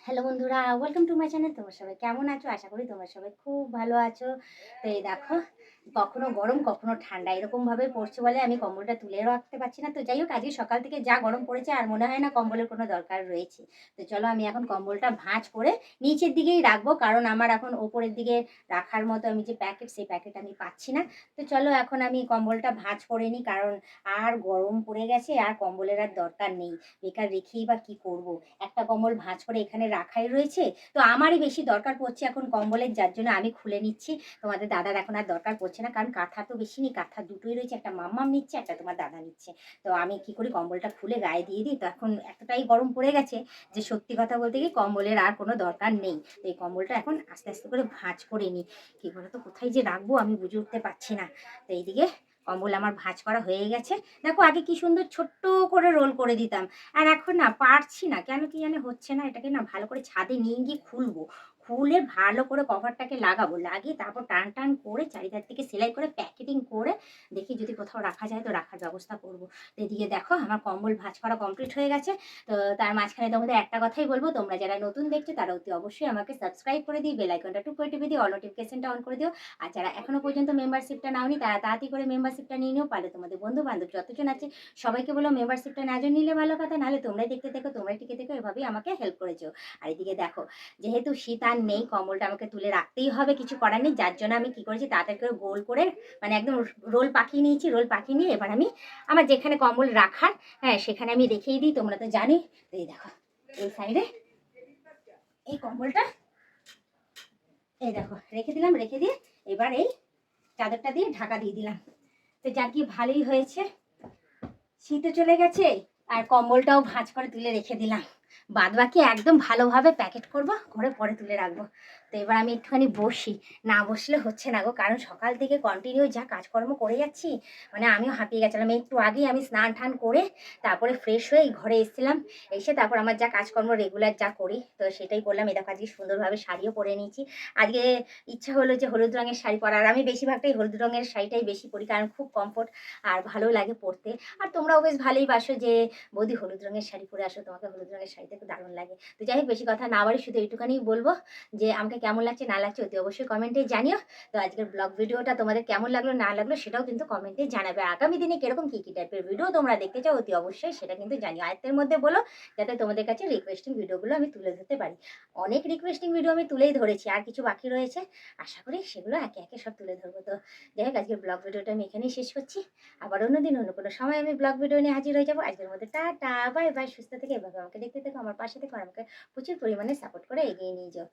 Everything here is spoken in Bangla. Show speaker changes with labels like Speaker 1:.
Speaker 1: হ্যালো বন্ধুরা, ওয়েলকাম টু মাই চ্যানেল। তোমরা সবাই কেমন আছো? আশা করি তোমরা সবাই খুব ভালো আছো। তো এই দেখো, কখনো গরম কখনো ঠান্ডা এরকমভাবে পড়ছে বলে আমি কম্বলটা তুলে রাখতে পারছি না। তো যাই হোক, আজকে সকাল থেকে যা গরম পড়েছে আর মনে হয় না কম্বলের কোনো দরকার রয়েছে। তো চলো আমি এখন কম্বলটা ভাঁজ করে নিচের দিকেই রাখবো, কারণ আমার এখন ওপরের দিকে রাখার মতো আমি যে প্যাকেট, সেই প্যাকেট আমি পাচ্ছি না। তো চলো এখন আমি কম্বলটা ভাঁজ করে নিই, কারণ আর গরম পড়ে গেছে, আর কম্বলের আর দরকার নেই। বেকার রেখেই বা কী করবো? একটা কম্বল ভাঁজ করে এখানে রাখাই রয়েছে। তো আমারই বেশি দরকার পড়ছে এখন কম্বলের, যার জন্য আমি খুলে নিচ্ছি। তোমাদের দাদার এখন আর দরকার পড়ছে না, কারণ কাঁথা তো বেশি নেই, কাঁথা দুটোই রয়েছে, একটা মাম্মাম নিচ্ছে, একটা তোমার দাদা নিচ্ছে। তো আমি কি করি, কম্বলটা খুলে গায়ে দিয়ে দিই। তো এখন এতটাই গরম পড়ে গেছে যে সত্যি কথা বলতে কি কম্বলের আর কোনো দরকার নেই। তো এই কম্বলটা এখন আস্তে আস্তে করে ভাঁজ করে নিই। কী বলতো, কোথায় যে রাখবো আমি বুঝে উঠতে পারছি না। তো এইদিকে কম্বল আমার ভাঁজ করা হয়ে গেছে। দেখো আগে কি সুন্দর ছোট্ট করে রোল করে দিতাম, আর এখন না পারছি না, কেন কি জানে হচ্ছে না। এটাকে না ভালো করে ছাদে নিয়ে গিয়ে খুলবো, খুলে ভালো করে কভারটাকে লাগাবো, লাগিয়ে তারপর টান টান করে চারিধার থেকে সেলাই করে প্যাকেটিং করে দেখি যদি কোথাও রাখা যায় তো রাখার ব্যবস্থা করবো। তো এদিকে দেখো আমার কম্বল ভাঁজ করা কমপ্লিট হয়ে গেছে। তো তার মাঝখানে তোমাদের একটা কথাই বলবো, তোমরা যারা নতুন দেখছো তারা অতি অবশ্যই আমাকে সাবস্ক্রাইব করে দিই, বেল আইকনটা টুক করে টিপে দিও, অল নোটিফিকেশনটা অন করে দিও। আর যারা এখনো পর্যন্ত মেম্বারশিপটা নাওনি তারা তাড়াতাড়ি করে মেম্বারশিপটা নিয়ে নিও। পারলে তোমাদের বন্ধু বান্ধব যতজন আছে সবাইকে বলো মেম্বারশিপটা না নিলে ভালো কথা, নাহলে তোমরাই দেখতে দেখো, তোমরাই টিকে দেখো, এভাবেই আমাকে হেল্প করেছো। আর এদিকে দেখো, যেহেতু শীত আর নেই, কম্বলটা আমাকে তুলে রাখতেই হবে, কিছু করার নেই। যার জন্য আমি কি করেছি, তাড়াতাড়ি করে গোল করে মানে একদম রোল পাকিয়ে নিয়েছি। রোল পাকিয়ে নিয়ে এবার আমি আমার যেখানে কম্বল রাখার, হ্যাঁ সেখানে আমি রেখেই দিই, তোমরা তো জানোই। তো এই দেখো এই সাইডে এই কম্বলটা এই দেখো রেখে দিলাম, রেখে দিয়ে এবার এই চাদরটা দিয়ে ঢাকা দিয়ে দিলাম। তো যার কি ভালোই হয়েছে, শীতে চলে গেছে আর কম্বলটাও ভাঁজ করে তুলে রেখে দিলাম। বাদ বাকি একদম ভালোভাবে প্যাকেট করব, করে পরে তুলে রাখবো। তো এবার আমি একটুখানি বসি, না বসলে হচ্ছে না গো, কারণ সকাল থেকে কন্টিনিউ যা কাজকর্ম করে যাচ্ছি, মানে আমিও হাঁপিয়ে গেছিলাম। একটু আগেই আমি স্নান টান করে তারপরে ফ্রেশ হয়ে ঘরে এসেছিলাম, এসে তারপর আমার যা কাজকর্ম রেগুলার যা করি তো সেটাই করলাম। এই দেখো আজকে সুন্দরভাবে শাড়িও পরে নিয়েছি। আজকে ইচ্ছা হলো যে হলুদ রঙের শাড়ি পরার, আমি বেশিরভাগটাই হলুদ রঙের শাড়িটাই বেশি পরি, কারণ খুব কমফোর্ট আর ভালো লাগে পরতে। আর তোমরাও বেশ ভালোই বাসো যে বৌদি হলুদ রঙের শাড়ি পরে আসো, তোমাকে হলুদ রঙের শাড়িতে খুব দারুণ লাগে। তো যাই হোক, বেশি কথা না বাড়ি শুধু এইটুখানি বলবো যে আমাকে কেমন লাগছে না লাগছে অতি অবশ্যই কমেন্টে জানিও। তো আজকের ব্লগ ভিডিওটা তোমাদের কেমন লাগলো না লাগলো সেটাও কিন্তু কমেন্টে জানাবে। আগামী দিনে কিরকম কী কী টাইপের ভিডিও তোমরা দেখতে চাও অতি অবশ্যই সেটা কিন্তু জানিও, আয়ত্তের মধ্যে বলো, যাতে তোমাদের কাছে রিকোয়েস্টিং ভিডিওগুলো আমি তুলে ধরতে পারি। অনেক রিকোয়েস্টিং ভিডিও আমি তুলেই ধরেছি, আর কিছু বাকি রয়েছে, আশা করি সেগুলো একে একে সব তুলে ধরবো। তো যাই হোক, আজকের ব্লগ ভিডিওটা আমি এখানেই শেষ করছি। আবার অন্যদিন অন্য কোনো সময় আমি ব্লগ ভিডিও নিয়ে হাজির হয়ে যাবো। আজকের মধ্যে টাটা, বাই বাই, সুস্থ থেকে এভাবে আমাকে দেখতে থেকো, আমার পাশে থেকো, আর আমাকে প্রচুর পরিমাণে সাপোর্ট করে এগিয়ে নিয়ে যাও।